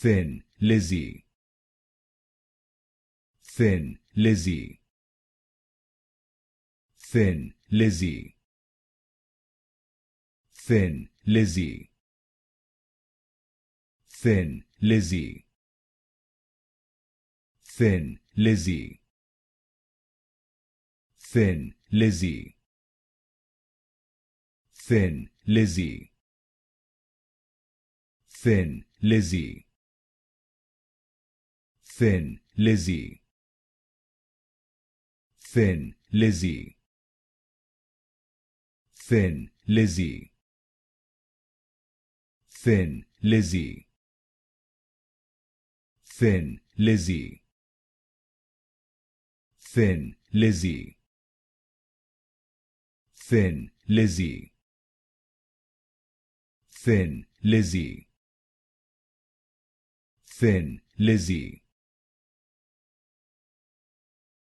thin Lizzy, thin Lizzy, thin Lizzy, thin Lizzy, thin Lizzy, thin Lizzy, thin Lizzy, thin Lizzy, thin Lizzy, thin Lizzy, thin Lizzy, thin Lizzy, thin Lizzy, thin Lizzy, thin Lizzy, thin Lizzy, thin Lizzy, thin Lizzy,